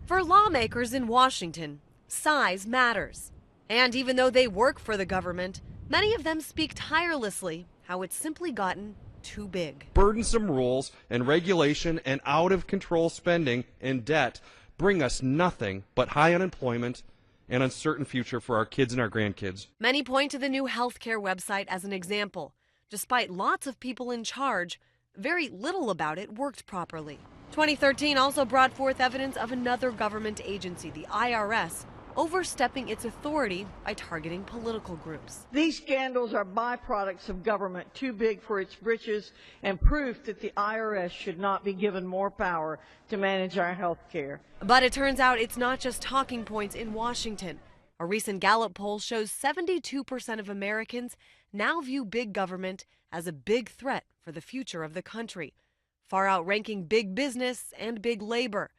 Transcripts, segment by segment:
For lawmakers in Washington, size matters. And even though they work for the government, many of them speak tirelessly how it's simply gotten too big. Burdensome rules and regulation and out-of-control spending and debt bring us nothing but high unemployment and uncertain future for our kids and our grandkids. Many point to the new healthcare website as an example. Despite lots of people in charge, very little about it worked properly. 2013 also brought forth evidence of another government agency, the IRS, overstepping its authority by targeting political groups. These scandals are byproducts of government too big for its britches and proof that the IRS should not be given more power to manage our health care. But it turns out it's not just talking points in Washington. A recent Gallup poll shows 72% of Americans now view big government as a big threat for the future of the country, far outranking big business and big labor.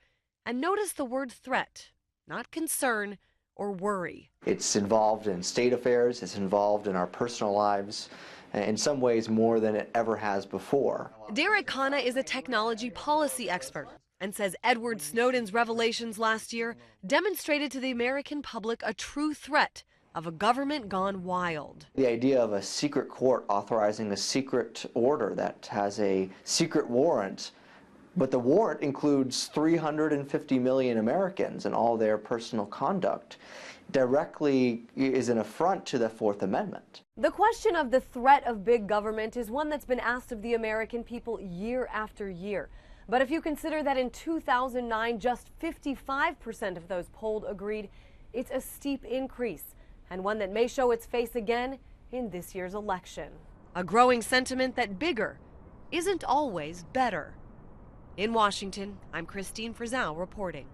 And notice the word threat, not concern or worry. It's involved in state affairs, it's involved in our personal lives, in some ways more than it ever has before. Derek Khanna is a technology policy expert and says Edward Snowden's revelations last year demonstrated to the American public a true threat of a government gone wild. The idea of a secret court authorizing a secret order that has a secret warrant, but the warrant includes 350 million Americans and all their personal conduct, directly is an affront to the Fourth Amendment. The question of the threat of big government is one that's been asked of the American people year after year. But if you consider that in 2009, just 55% of those polled agreed, it's a steep increase, and one that may show its face again in this year's election. A growing sentiment that bigger isn't always better. In Washington, I'm Christine Frizzell reporting.